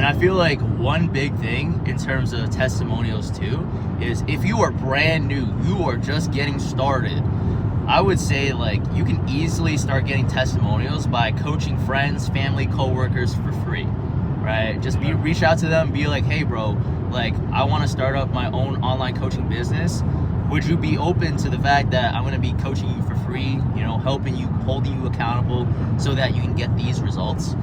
And I feel like one big thing in terms of testimonials too is if you are brand new, you are just getting started, I would say like you can easily start getting testimonials by coaching friends, family, coworkers for free, right? Just reach out to them, be like, hey bro, like I want to start up my own online coaching business. Would you be open to the fact that I'm going to be coaching you for free, you know, helping you, holding you accountable so that you can get these results?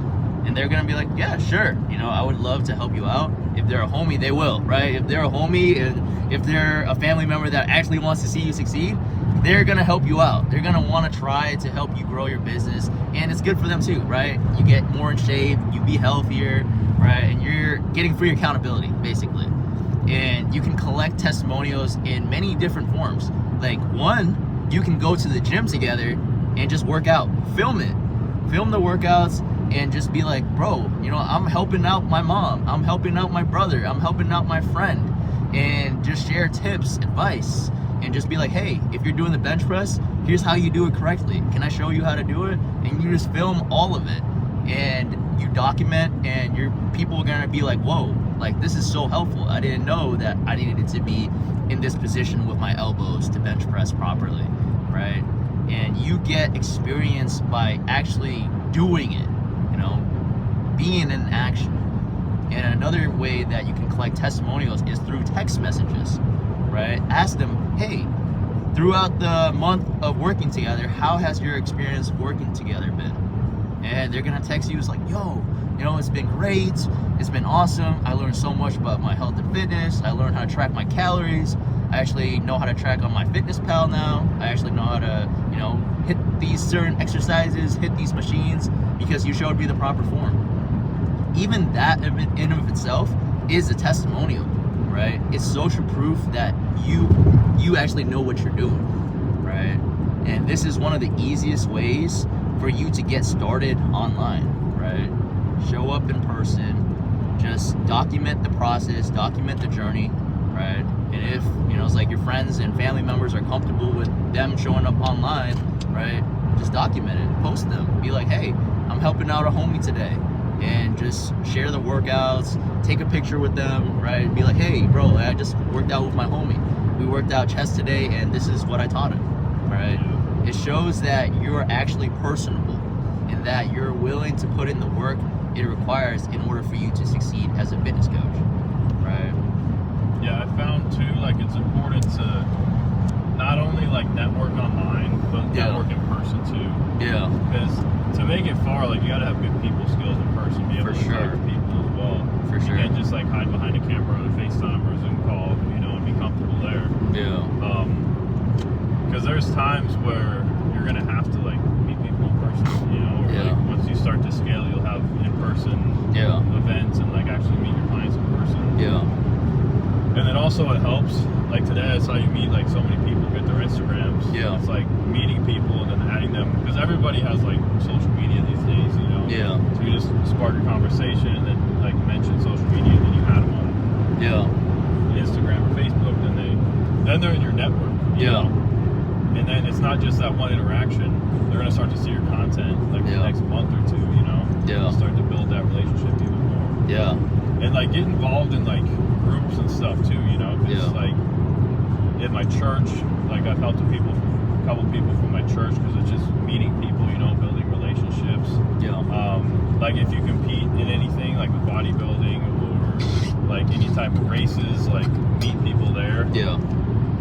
And they're going to be like, yeah, sure. You know, I would love to help you out. If they're a homie, they will, right? If they're a homie and if they're a family member that actually wants to see you succeed, they're going to help you out. They're going to want to try to help you grow your business. And it's good for them too, right? You get more in shape, you be healthier, right? And you're getting free accountability, basically. And you can collect testimonials in many different forms. Like one, you can go to the gym together and just work out, film the workouts and just be like, bro, you know, I'm helping out my mom, I'm helping out my brother, I'm helping out my friend, and just share tips, advice, and just be like, hey, if you're doing the bench press, here's how you do it correctly. Can I show you how to do it? And you just film all of it and you document, and your people are gonna be like, whoa, like this is so helpful. I didn't know that I needed to be in this position with my elbows to bench press properly, right? And you get experience by actually doing it, you know, being in action. And another way that you can collect testimonials is through text messages, right? Ask them, hey, throughout the month of working together, how has your experience working together been? And they're gonna text you, it's like, yo, you know, it's been great, it's been awesome, I learned so much about my health and fitness, I learned how to track my calories, I actually know how to track on my FitnessPal now, I actually know how to, you know, hit these certain exercises, hit these machines, because you showed me the proper form. Even that in of itself is a testimonial, right? It's social proof that you actually know what you're doing, right? And this is one of the easiest ways for you to get started online, right? Show up in person, just document the process, document the journey, right? And if, you know, it's like your friends and family members are comfortable with them showing up online, right? Just document it, post them, be like, hey, I'm helping out a homie today, and just share the workouts, take a picture with them, right? Be like, hey bro, I just worked out with my homie. We worked out chest today and this is what I taught him, right? It shows that you're actually personable and that you're willing to put in the work it requires in order for you to succeed as a fitness coach, right? Yeah, I found too, like it's important to not only like network online, but network in person too. Yeah. Because to make it far, like you gotta have good people skills in person, be able to talk to people as well. For sure. You can't just like hide behind a camera on a FaceTime or a Zoom call, you know, and be comfortable there. Yeah. Because there's times where you're gonna have to like meet people in person, you know, or like once you start to scale, you'll have in-person events and like actually meet your clients in person. Yeah. And then also it helps, like today I saw you meet like so many people, get their Instagrams. Yeah. It's like meeting people and then adding them, because everybody has like social media these days, you know. Yeah. So you just spark a conversation and then like mention social media and then you add them on Instagram or Facebook, then they're in your network. You know? And then it's not just that one interaction. They're gonna start to see your content like the next month or two, you know. Yeah. Start to build that relationship even more. Yeah. And like get involved in like groups and stuff too, you know. Because like in my church, like I've helped a couple people from my church, because it's just meeting people, you know, building relationships. Yeah. Like if you compete in anything like with bodybuilding or like any type of races, like meet people there. Yeah.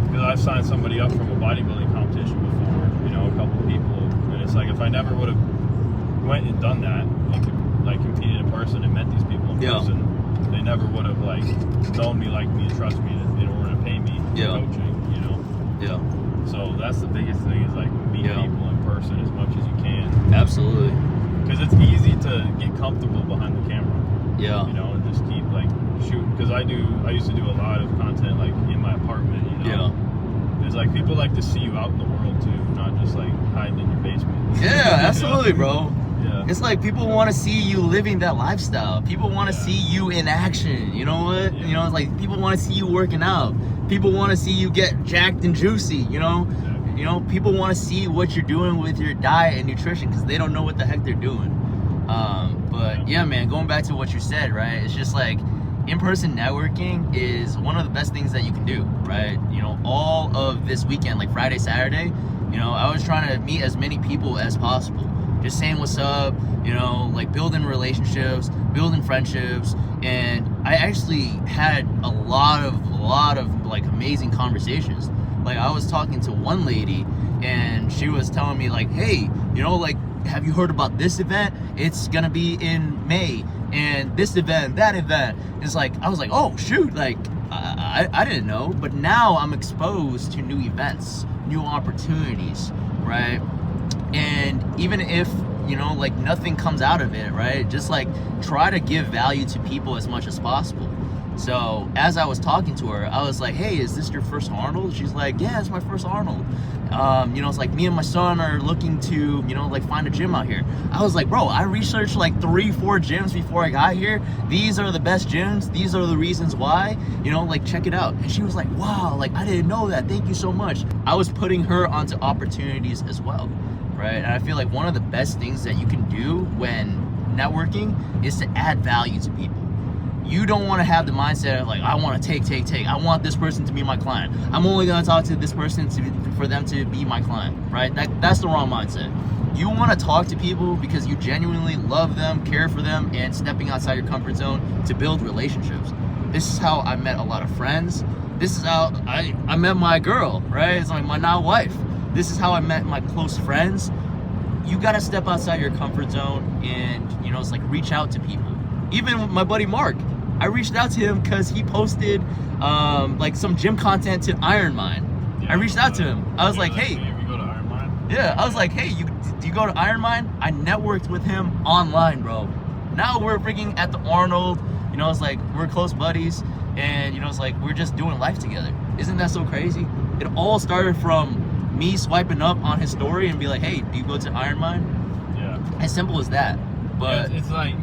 Because I've signed somebody up from a bodybuilding competition before, you know, a couple people, and it's like if I never would have went and done that, like competed in person and met these people in person, they never would have like known me, liked me, and trusted me in order to pay me for coaching, you know. Yeah. So that's the biggest thing, is like meet people in person as much as you can. Absolutely. Because it's easy to get comfortable behind the camera. Yeah. You know, and just keep like shooting. Because I used to do a lot of content like in my apartment, you know. It's like people like to see you out in the world too, not just like hiding in your basement. Yeah, absolutely, bro. Yeah. It's like people want to see you living that lifestyle. People want to see you in action. You know what? You know, it's like people want to see you working out. People want to see you get jacked and juicy, you know? You know, people want to see what you're doing with your diet and nutrition, because they don't know what the heck they're doing. But yeah, man, going back to what you said, right? It's just like in-person networking is one of the best things that you can do, right? You know, all of this weekend, like Friday, Saturday, you know, I was trying to meet as many people as possible. Just saying what's up, you know, like building relationships, building friendships. And I actually had a lot of like amazing conversations. Like I was talking to one lady and she was telling me like, hey, you know, like, have you heard about this event? It's gonna be in May, and this event, that event. It's like, I was like, oh shoot, like I didn't know, but now I'm exposed to new events, new opportunities, right? And even if, you know, like nothing comes out of it, right? Just like try to give value to people as much as possible. So as I was talking to her, I was like, hey, is this your first Arnold? She's like, yeah, it's my first Arnold. You know, it's like me and my son are looking to, you know, like find a gym out here. I was like, bro, I researched like 3-4 gyms before I got here. These are the best gyms. These are the reasons why, you know, like check it out. And she was like, wow, like I didn't know that. Thank you so much. I was putting her onto opportunities as well, right? And I feel like one of the best things that you can do when networking is to add value to people. You don't want to have the mindset of like, I want to take. I want this person to be my client. I'm only going to talk to this person for them to be my client, right? That's the wrong mindset. You want to talk to people because you genuinely love them, care for them, and stepping outside your comfort zone to build relationships. This is how I met a lot of friends. This is how I met my girl, right? It's like my now wife. This is how I met my close friends. You got to step outside your comfort zone and, you know, it's like reach out to people. Even my buddy Mark, I reached out to him because he posted like some gym content to Iron Mind. Yeah, I reached out to him. I was like, hey. You go to Iron Mind? Yeah, I was like, hey, do you go to Iron Mind? I networked with him online, bro. Now we're freaking at the Arnold. You know, it's like we're close buddies. And, you know, it's like we're just doing life together. Isn't that so crazy? It all started from me swiping up on his story and be like, hey, do you go to Iron Mind? Yeah. As simple as that. But yeah, it's like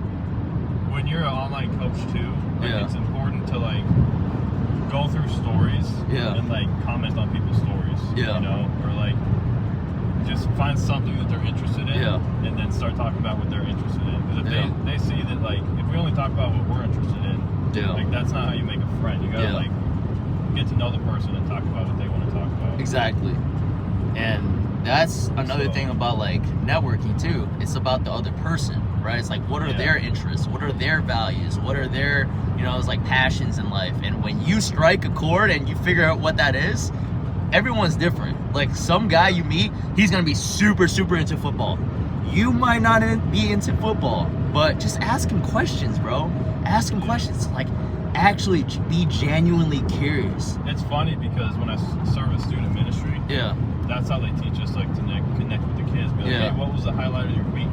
when you're an online coach too, like Yeah. it's important to like go through stories Yeah. and like comment on people's stories. Yeah. You know, or like just find something that they're interested in Yeah. and then start talking about what they're interested in. Because if Yeah. they see that like if we only talk about what we're interested in, Yeah. like that's not how you make a friend. You gotta Yeah. like get to know the person and talk about what they want to talk about. Exactly. And that's another So- thing about like networking too. It's about the other person, right? It's like what are Yeah. their interests? What are their values? What are their, you know, it's like passions in life. And when you strike a chord and you figure out what that is, everyone's different. Like some guy you meet, he's gonna be super into football. You might not be into football, but just ask him questions, bro. Ask him questions. Like actually be genuinely curious. It's funny because when I serve in student ministry, Yeah. that's how they teach us like to connect with the kids. Be like, Yeah. hey, what was the highlight of your week?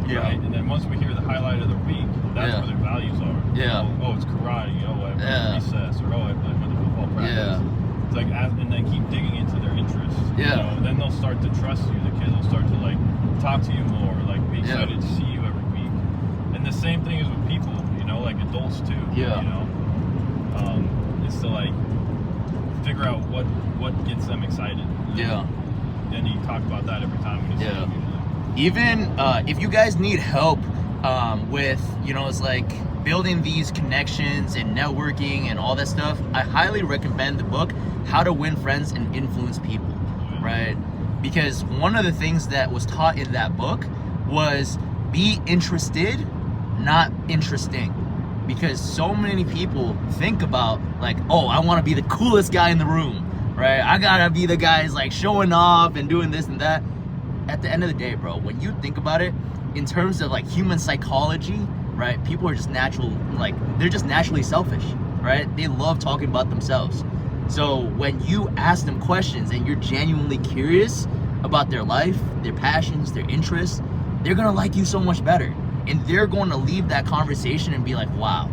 Yeah. Right? And then once we hear the highlight of the week, that's Yeah. where their values are. Yeah. Oh, it's karate. Oh, I went Yeah. to recess. Or oh, I went to football practice. Yeah. It's like, and then keep digging into their interests. Yeah. You know? And then they'll start to trust you. The kids will start to like talk to you more. Like be Yeah. excited to see you every week. And the same thing is with people. You know, like adults too. Yeah. You know, it's to like figure out what gets them excited. Yeah. And you talk about that every time when you see Yeah. them usually. Even if you guys need help with, you know, it's like building these connections and networking and all that stuff, I highly recommend the book How to Win Friends and Influence People, right? Because one of the things that was taught in that book was be interested, not interesting. Because so many people think about like, oh, I want to be the coolest guy in the room, right? I gotta be the guy who's like showing off and doing this and that. At the end of the day, bro, when you think about it, in terms of like human psychology, right? People are just they're just naturally selfish, right? They love talking about themselves. So when you ask them questions and you're genuinely curious about their life, their passions, their interests, they're gonna like you so much better. And they're going to leave that conversation and be like, wow,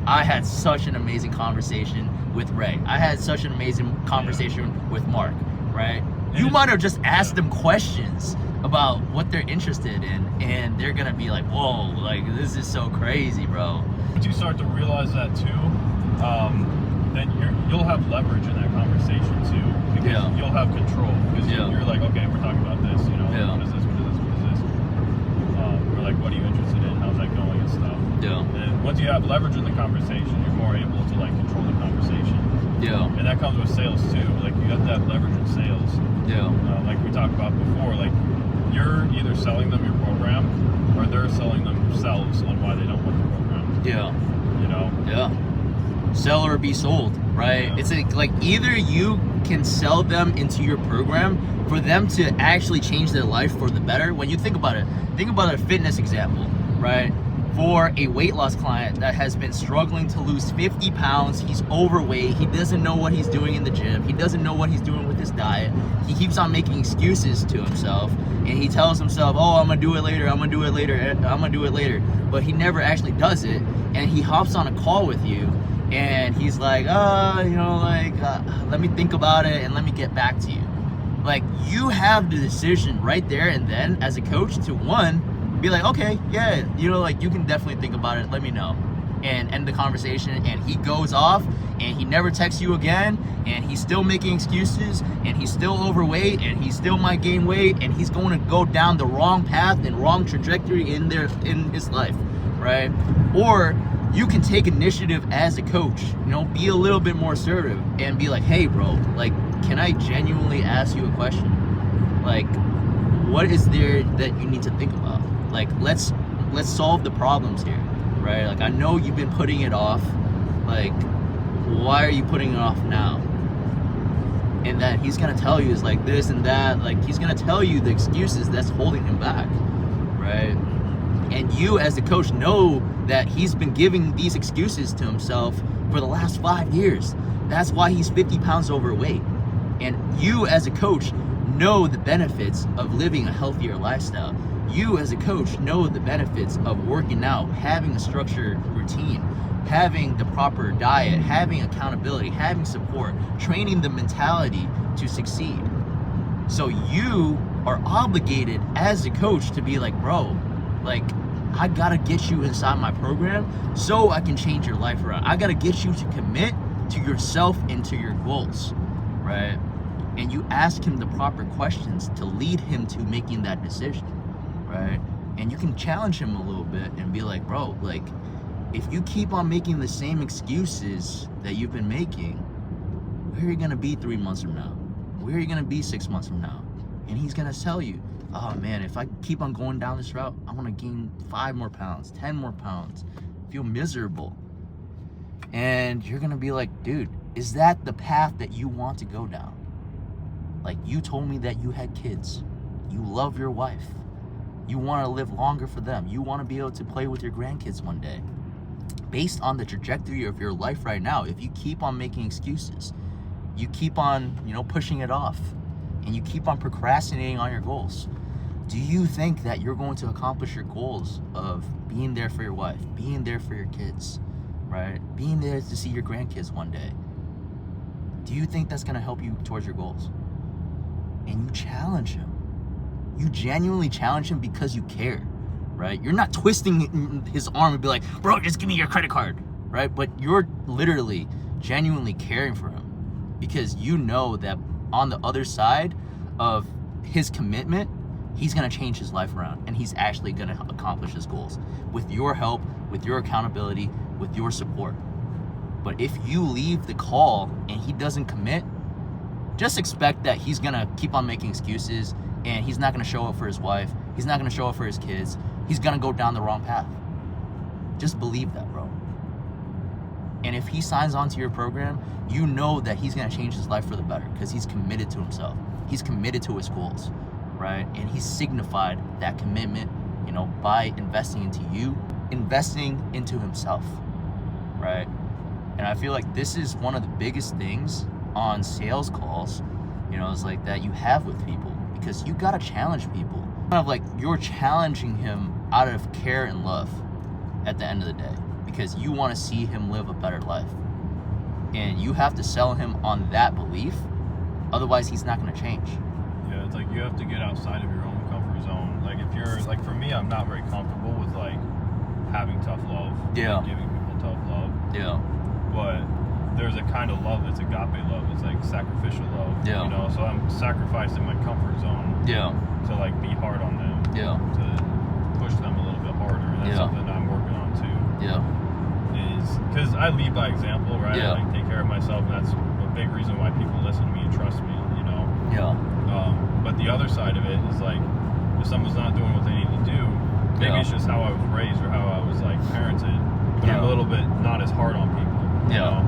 I had such an amazing conversation with Ray. I had such an amazing conversation with Mark, right? You might have just asked them questions about what they're interested in, and they're going to be like, whoa, like, this is so crazy, bro. Once you start to realize that too, then you'll have leverage in that conversation too. Because Yeah. you'll have control. Because Yeah. you're like, okay, we're talking about this, you know, Yeah. what is this, what is this, what is this? We're like, what are you interested in? How's that going and stuff? Yeah. And once you have leverage in the conversation, you're more able to like control the conversation. Yeah. And that comes with sales too. Like you have to have leverage in sales. Yeah. Like we talked about before, like you're either selling them your program or they're selling themselves on why they don't want the program. Yeah. You know? Yeah. Sell or be sold, right? Yeah. It's like either you can sell them into your program for them to actually change their life for the better. When you think about a fitness example, right? For a weight loss client that has been struggling to lose 50 pounds, he's overweight, he doesn't know what he's doing in the gym, he doesn't know what he's doing with his diet, he keeps on making excuses to himself, and he tells himself, oh, I'm gonna do it later, I'm gonna do it later, I'm gonna do it later, but he never actually does it, and he hops on a call with you, and he's like, let me think about it, and let me get back to you. Like, you have the decision right there and then as a coach to, one, be like, okay, yeah, you can definitely think about it, let me know, and end the conversation. And he goes off and he never texts you again, and he's still making excuses, and he's still overweight, and he still might gain weight, and he's going to go down the wrong path and wrong trajectory in his life, right? Or you can take initiative as a coach, be a little bit more assertive and be like, hey bro, like, can I genuinely ask you a question? Like, what is there that you need to think about? Like, let's solve the problems here, right? Like, I know you've been putting it off. Like, why are you putting it off now? And then he's gonna tell you is like this and that. Like, he's gonna tell you the excuses that's holding him back, right? And you as the coach know that he's been giving these excuses to himself for the last 5 years. That's why he's 50 pounds overweight. And you as a coach know the benefits of living a healthier lifestyle. You as a coach know the benefits of working out, having a structured routine, having the proper diet, having accountability, having support, training the mentality to succeed. So you are obligated as a coach to be like, bro, like, I gotta get you inside my program so I can change your life around. I gotta get you to commit to yourself and to your goals, right? And you ask him the proper questions to lead him to making that decision, right? And you can challenge him a little bit and be like, bro, like, if you keep on making the same excuses that you've been making, where are you gonna be 3 months from now? Where are you gonna be 6 months from now? And he's gonna tell you, oh man, if I keep on going down this route, I wanna gain 5 more pounds, 10 more pounds, feel miserable. And you're gonna be like, dude, is that the path that you want to go down? Like, you told me that you had kids. You love your wife. You wanna live longer for them. You wanna be able to play with your grandkids one day. Based on the trajectory of your life right now, if you keep on making excuses, you keep on, pushing it off, and you keep on procrastinating on your goals, do you think that you're going to accomplish your goals of being there for your wife, being there for your kids, right? Being there to see your grandkids one day? Do you think that's going to help you towards your goals? And you challenge him. You genuinely challenge him because you care, right? You're not twisting his arm and be like, bro, just give me your credit card, right? But you're literally genuinely caring for him because you know that on the other side of his commitment, he's gonna change his life around, and he's actually gonna accomplish his goals with your help, with your accountability, with your support. But if you leave the call and he doesn't commit, just expect that he's gonna keep on making excuses, and he's not gonna show up for his wife, he's not gonna show up for his kids, he's gonna go down the wrong path. Just believe that, bro. And if he signs on to your program, you know that he's gonna change his life for the better because he's committed to himself. He's committed to his goals, right? And he's signified that commitment, by investing into you, investing into himself, right? And I feel like this is one of the biggest things on sales calls, it's like that you have with people, because you gotta challenge people. Kind of like you're challenging him out of care and love at the end of the day, because you want to see him live a better life. And you have to sell him on that belief, otherwise he's not going to change. Yeah, it's like you have to get outside of your own comfort zone. Like, if you're, like, for me, I'm not very comfortable with, like, having tough love. Yeah. Like, giving people tough love. Yeah. But there's a kind of love that's agape love. It's like sacrificial love. Yeah. So I'm sacrificing my comfort zone. Yeah. To, like, be hard on them. Yeah. To push them a little bit harder. And that's something that I'm working on, too. Yeah. is because I lead by example, right? Yeah. I like take care of myself, and that's a big reason why people listen to me and trust me, you know. Yeah. But the other side of it is like, if someone's not doing what they need to do, maybe Yeah. it's just how I was raised or how I was like parented. But I'm a little bit not as hard on people. You Yeah. know?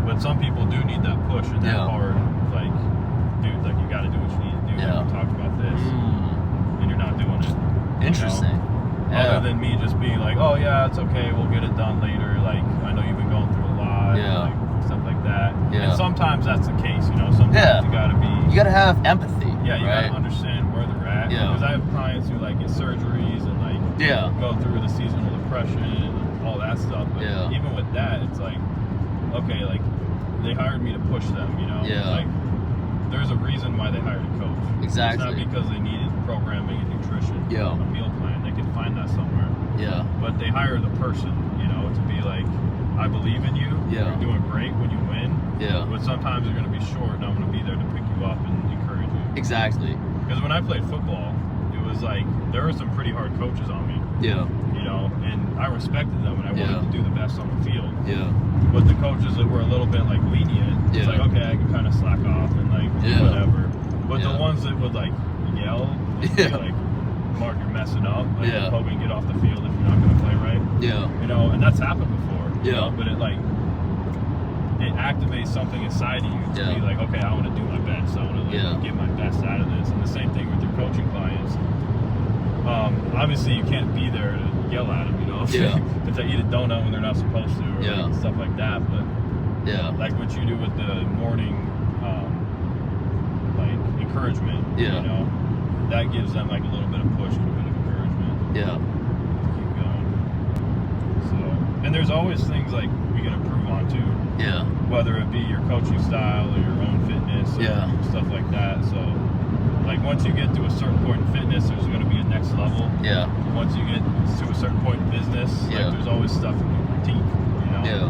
But some people do need that push and that Yeah. hard, like, dude, like you got to do what you need to do. Yeah. Like we talked about this, and you're not doing it. Interesting. You know? Yeah. Other than me just being like, oh yeah, it's okay, we'll get it done later. Like I know you've been going through a lot, Yeah. like stuff like that. Yeah. And sometimes that's the case, you know. Sometimes Yeah. you gotta be. You gotta have empathy. Yeah, you right? gotta understand where they're at. Yeah. Because I have clients who like get surgeries and like Yeah. go through the seasonal depression and all that stuff. But Yeah. even with that, it's like, okay, like they hired me to push them, you know. Yeah. Like there's a reason why they hired a coach. Exactly. It's not because they needed programming and nutrition, Yeah. a meal plan. They can find that somewhere. Yeah. But they hire the person, you know, to be like, I believe in you. Yeah. You're doing great when you win. Yeah. But sometimes you're going to be short, and I'm going to be there to pick you up and encourage you. Exactly. Because when I played football, it was like there were some pretty hard coaches on me, Yeah. you know, and I respected them and I Yeah. wanted to do the best on the field. Yeah. But the coaches that were a little bit like lenient, it's Yeah. like, okay, I can kind of slack off and like do Yeah. whatever. But Yeah. the ones that would like yell, and Yeah. say, like, Mark, you're messing up. Like, Yeah. Hogan, get off the field if you're not going to play right. Yeah. You know, and that's happened before. You Yeah. know, but it like it activates something inside of you to Yeah. be like, okay, I want to do my best. I want to like, Yeah. get my best out of this. And the same thing with your coaching clients. Obviously, you can't be there to yell at them. You know, Yeah. if they eat a donut when they're not supposed to, or Yeah. like, stuff like that. But Yeah. like what you do with the morning, like encouragement. Yeah. You know, that gives them like a little bit of push and a bit of encouragement. Yeah. Keep going. So, and there's always things like we can improve on too, Yeah. whether it be your coaching style or your own fitness, or Yeah. stuff like that. So, like once you get to a certain point in fitness, there's going to be a next level. Yeah. Once you get to a certain point in business, Yeah. like there's always stuff you can critique. You know. Yeah.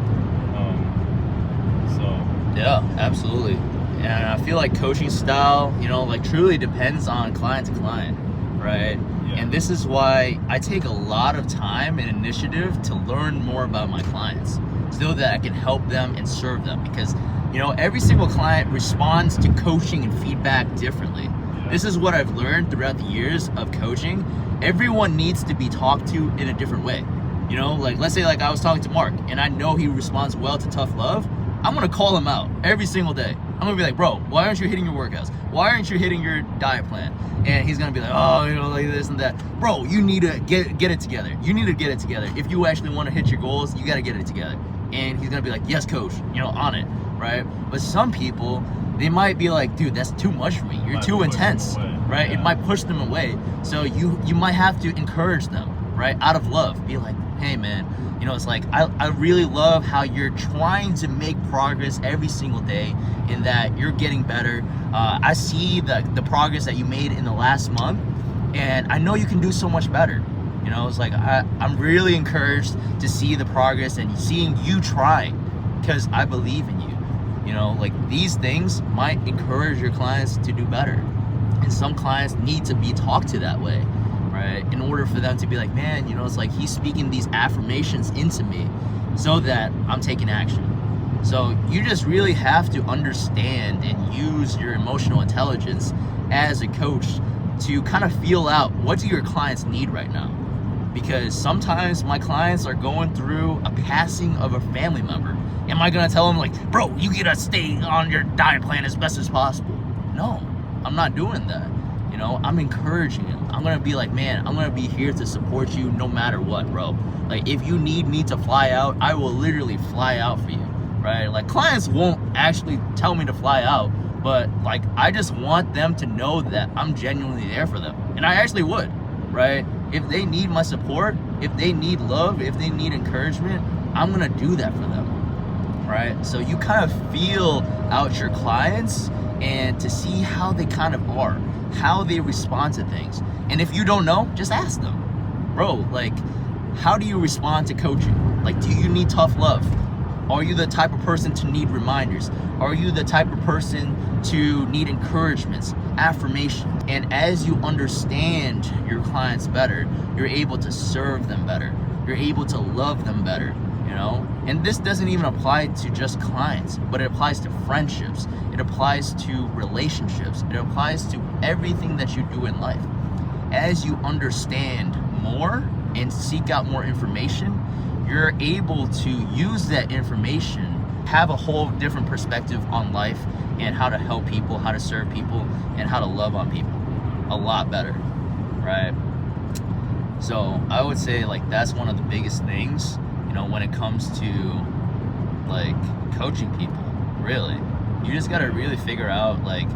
So. Yeah, absolutely. And I feel like coaching style, you know, like truly depends on client to client, right? Yeah. And this is why I take a lot of time and initiative to learn more about my clients so that I can help them and serve them, because, you know, every single client responds to coaching and feedback differently. Yeah. This is what I've learned throughout the years of coaching. Everyone needs to be talked to in a different way. You know, like let's say like I was talking to Mark and I know he responds well to tough love. I'm gonna call him out every single day. I'm gonna be like, bro, why aren't you hitting your workouts? Why aren't you hitting your diet plan? And he's gonna be like, oh, you know, like this and that. Bro, you need to get it together. You need to get it together. If you actually want to hit your goals, you gotta get it together. And he's gonna be like, yes, coach, you know, on it, right? But some people, they might be like, dude, that's too much for me. You're Might too push them intense, away. right? It Yeah. might push them away. So you might have to encourage them, right? Out of love. Be like, hey man, you know, it's like I really love how you're trying to make progress every single day, in that you're getting better. I see the progress that you made in the last month, and I know you can do so much better. You know, it's like I'm really encouraged to see the progress and seeing you try, because I believe in you. You know, like these things might encourage your clients to do better, and some clients need to be talked to that way, right? In order for them to be like, man, you know, it's like he's speaking these affirmations into me so that I'm taking action. So you just really have to understand and use your emotional intelligence as a coach to kind of feel out what do your clients need right now. Because sometimes my clients are going through a passing of a family member. Am I gonna tell them like, bro, you gotta stay on your diet plan as best as possible? No, I'm not doing that. You know, I'm encouraging him. I'm gonna be like, man, I'm gonna be here to support you no matter what, bro. Like if you need me to fly out, I will literally fly out for you, right? Like clients won't actually tell me to fly out, but like I just want them to know that I'm genuinely there for them. And I actually would, right? If they need my support, if they need love, if they need encouragement, I'm gonna do that for them, right? So you kind of feel out your clients and to see how they kind of are, how they respond to things. And if you don't know, just ask them, bro, like, how do you respond to coaching? Like, do you need tough love? Are you the type of person to need reminders? Are you the type of person to need encouragements, affirmation? And as you understand your clients better, you're able to serve them better, you're able to love them better, you know? And this doesn't even apply to just clients, but it applies to friendships. It applies to relationships. It applies to everything that you do in life. As you understand more and seek out more information, you're able to use that information, have a whole different perspective on life and how to help people, how to serve people, and how to love on people a lot better, right? So I would say like that's one of the biggest things, you know, when it comes to like coaching people, really. You just gotta really figure out like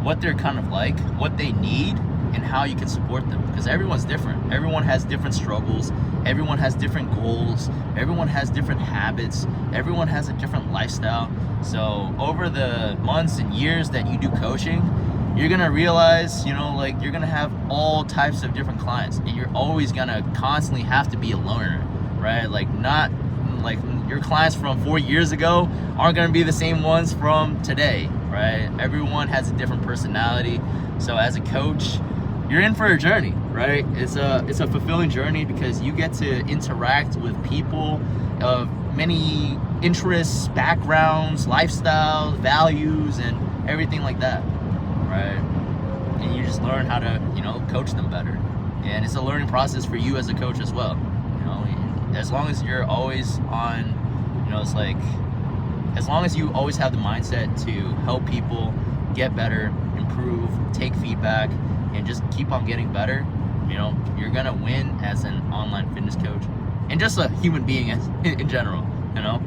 what they're kind of like, what they need, and how you can support them, because everyone's different. Everyone has different struggles, everyone has different goals, everyone has different habits, everyone has a different lifestyle. So over the months and years that you do coaching, you're gonna realize, you know, like you're gonna have all types of different clients, and you're always gonna constantly have to be a learner, right? Like not like your clients from 4 years ago aren't gonna be the same ones from today, right? Everyone has a different personality. So as a coach, you're in for a journey, right? It's a fulfilling journey because you get to interact with people of many interests, backgrounds, lifestyles, values, and everything like that, right? And you just learn how to, you know, coach them better. And it's a learning process for you as a coach as well. You know, as long as you're always on, you know, it's like, as long as you always have the mindset to help people get better, improve, take feedback, and just keep on getting better, you know, you're gonna win as an online fitness coach and just a human being in general, you know.